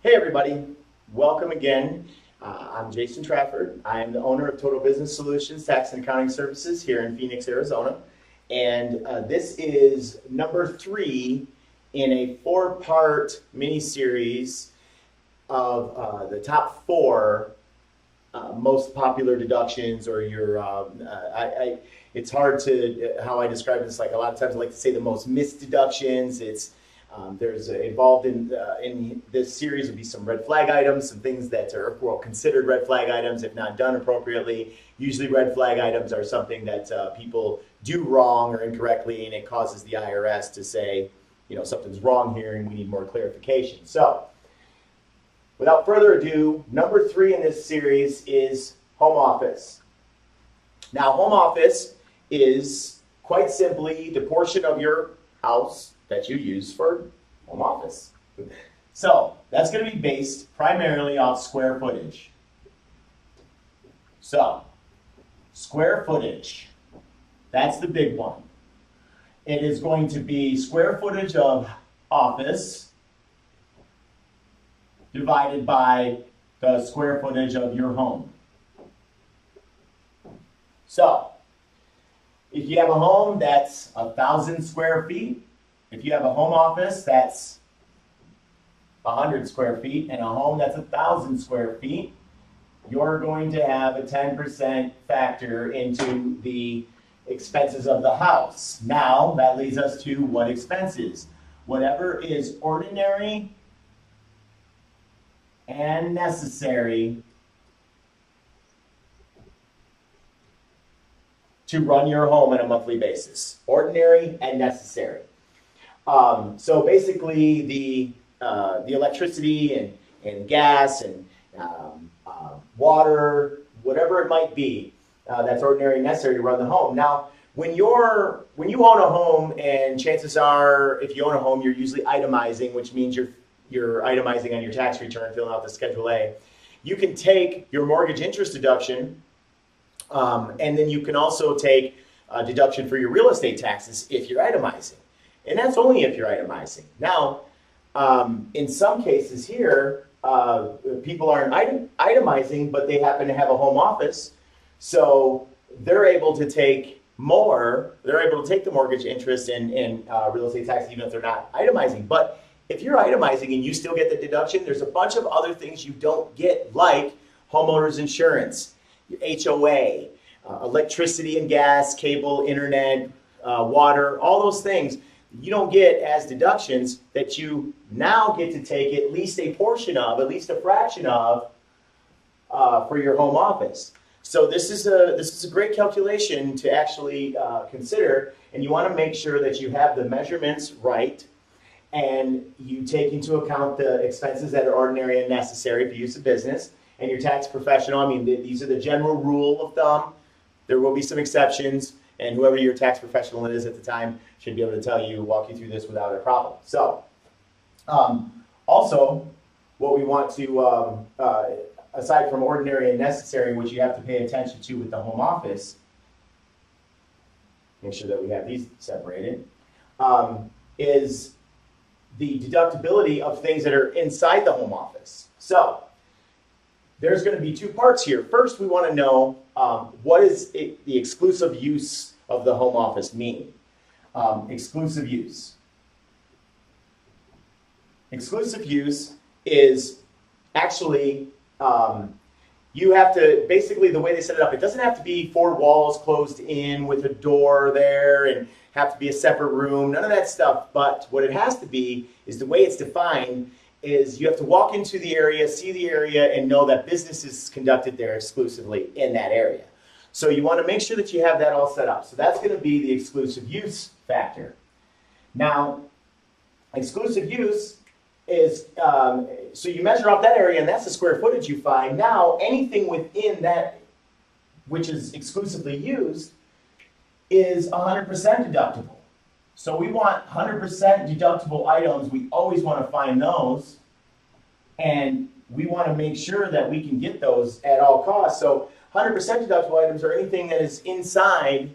Hey everybody, welcome again. I'm Jason Trafford. I'm the owner of Total Business Solutions Tax and Accounting Services here in Phoenix, Arizona. And this is number 3 in a 4-part mini-series of the top 4 most popular deductions, or it's hard to, how I describe this, like a lot of times I like to say the most missed deductions. There's involved in this series would be some red flag items, some things that are considered red flag items if not done appropriately. Usually red flag items are something that people do wrong or incorrectly, and it causes the IRS to say, something's wrong here and we need more clarification. So, without further ado, number 3 in this series is home office. Now, home office is quite simply the portion of your house that you use for home office. So that's going to be based primarily off square footage. So square footage, that's the big one. It is going to be square footage of office divided by the square footage of your home. So if you have a home that's 1,000 square feet, if you have a home office that's 100 square feet and a home that's 1,000 square feet, you're going to have a 10% factor into the expenses of the house. Now, that leads us to what expenses. Whatever is ordinary and necessary to run your home on a monthly basis. Ordinary and necessary. So basically, the electricity and gas and water, whatever it might be, that's ordinary and necessary to run the home. Now, when you own a home, and chances are, if you own a home, you're usually itemizing, which means you're itemizing on your tax return, filling out the Schedule A. You can take your mortgage interest deduction, and then you can also take a deduction for your real estate taxes if you're itemizing. And that's only if you're itemizing. Now, in some cases here, people aren't itemizing, but they happen to have a home office. So they're able to take more. They're able to take the mortgage interest and real estate taxes even if they're not itemizing. But if you're itemizing and you still get the deduction, there's a bunch of other things you don't get, like homeowners insurance, your HOA, electricity and gas, cable, internet, water, all those things you don't get as deductions that you now get to take at least a portion of, at least a fraction of, for your home office. So this is a great calculation to actually consider, and you want to make sure that you have the measurements right, and you take into account the expenses that are ordinary and necessary for use of business, and your tax professional. I mean, these are the general rule of thumb. There will be some exceptions, and whoever your tax professional is at the time should be able to walk you through this without a problem. So, also, what we want to, aside from ordinary and necessary, which you have to pay attention to with the home office, make sure that we have these separated, is the deductibility of things that are inside the home office. So, there's going to be 2 parts here. First, we want to know what is the exclusive use of the home office mean? Exclusive use. Exclusive use is actually, you have to, basically the way they set it up, it doesn't have to be 4 walls closed in with a door there and have to be a separate room, none of that stuff. But what it has to be is the way it's defined is you have to walk into the area, see the area, and know that business is conducted there exclusively in that area. So you want to make sure that you have that all set up. So that's going to be the exclusive use factor. Now, exclusive use is, so you measure off that area, and that's the square footage you find. Now, anything within that which is exclusively used is 100% deductible. So we want 100% deductible items. We always want to find those, and we want to make sure that we can get those at all costs. So 100% deductible items are anything that is inside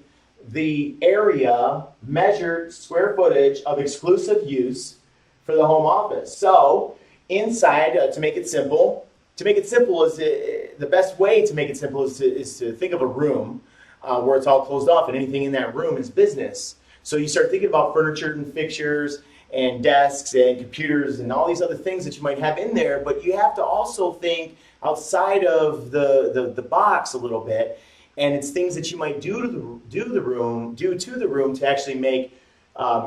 the area measured square footage of exclusive use for the home office. So inside, to make it simple, is the best way to make it simple is to think of a room where it's all closed off and anything in that room is business. So you start thinking about furniture and fixtures and desks and computers and all these other things that you might have in there, but you have to also think outside of the box a little bit, and it's things that you might do to the room to actually make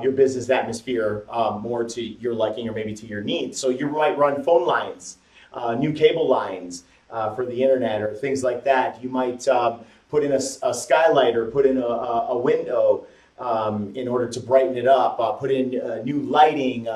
your business atmosphere more to your liking or maybe to your needs. So you might run phone lines, new cable lines for the internet or things like that. You might put in a skylight or put in a window in order to brighten it up, put in new lighting.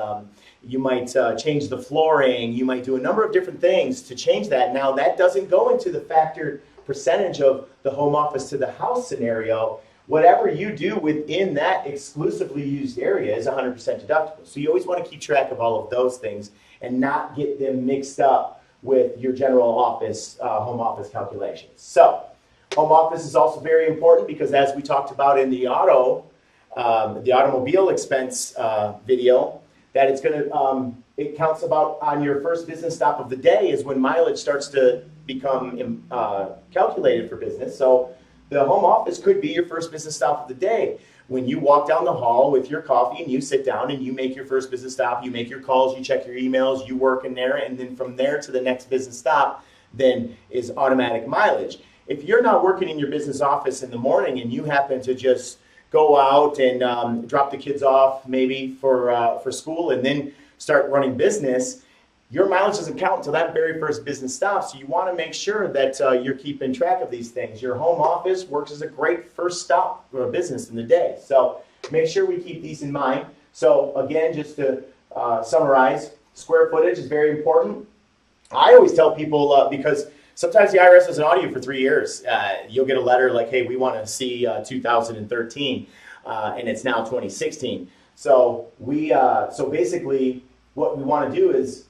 You might change the flooring. You might do a number of different things to change that. Now, that doesn't go into the factored percentage of the home office to the house scenario. Whatever you do within that exclusively used area is 100% deductible. So you always want to keep track of all of those things and not get them mixed up with your general office, home office calculations. So home office is also very important because, as we talked about in the automobile expense video, that it's going to, it counts about on your first business stop of the day is when mileage starts to become calculated for business. So the home office could be your first business stop of the day. When you walk down the hall with your coffee and you sit down and you make your first business stop, you make your calls, you check your emails, you work in there, and then from there to the next business stop then is automatic mileage. If you're not working in your business office in the morning and you happen to just go out and drop the kids off maybe for school and then start running business, your mileage doesn't count until that very first business stop. So you want to make sure that you're keeping track of these things. Your home office works as a great first stop for a business in the day. So make sure we keep these in mind. So again, just to summarize, square footage is very important. I always tell people, because sometimes the IRS doesn't audit you for 3 years. You'll get a letter like, hey, we want to see 2013, and it's now 2016. So so basically, what we want to do is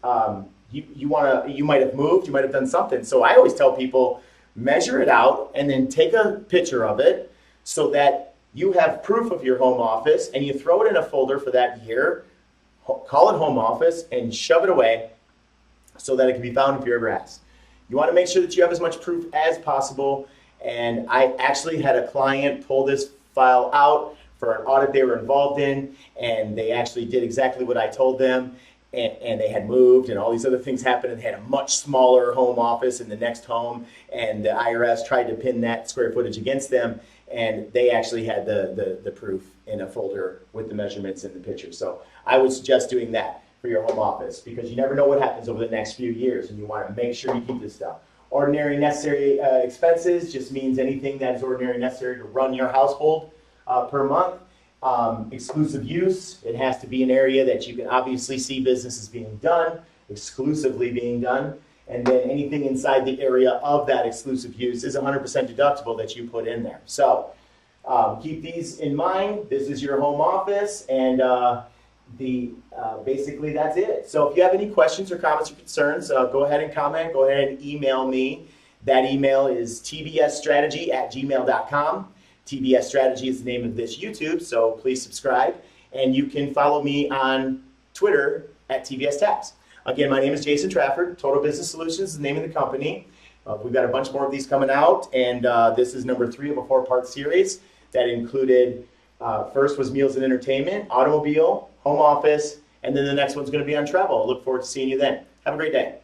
you might have moved, you might have done something. So I always tell people, measure it out and then take a picture of it so that you have proof of your home office and you throw it in a folder for that year, call it home office, and shove it away so that it can be found if you're ever asked. You want to make sure that you have as much proof as possible. And I actually had a client pull this file out for an audit they were involved in, and they actually did exactly what I told them. And they had moved and all these other things happened, and they had a much smaller home office in the next home, and the IRS tried to pin that square footage against them, and they actually had the proof in a folder with the measurements and the pictures. So I would suggest doing that for your home office because you never know what happens over the next few years, and you want to make sure you keep this stuff. Ordinary necessary expenses just means anything that is ordinary necessary to run your household per month. Exclusive use, it has to be an area that you can obviously see businesses being done, exclusively being done, and then anything inside the area of that exclusive use is 100% deductible that you put in there. So keep these in mind. This is your home office, and basically that's it. So if you have any questions or comments or concerns, go ahead and comment. Go ahead and email me. That email is tbsstrategy@gmail.com. TBS Strategy is the name of this YouTube, so please subscribe. And you can follow me on Twitter at TBS Tax. Again, my name is Jason Trafford. Total Business Solutions is the name of the company. We've got a bunch more of these coming out, and this is number 3 of a 4-part series that included, first was meals and entertainment, automobile, home office, and then the next one's going to be on travel. I look forward to seeing you then. Have a great day.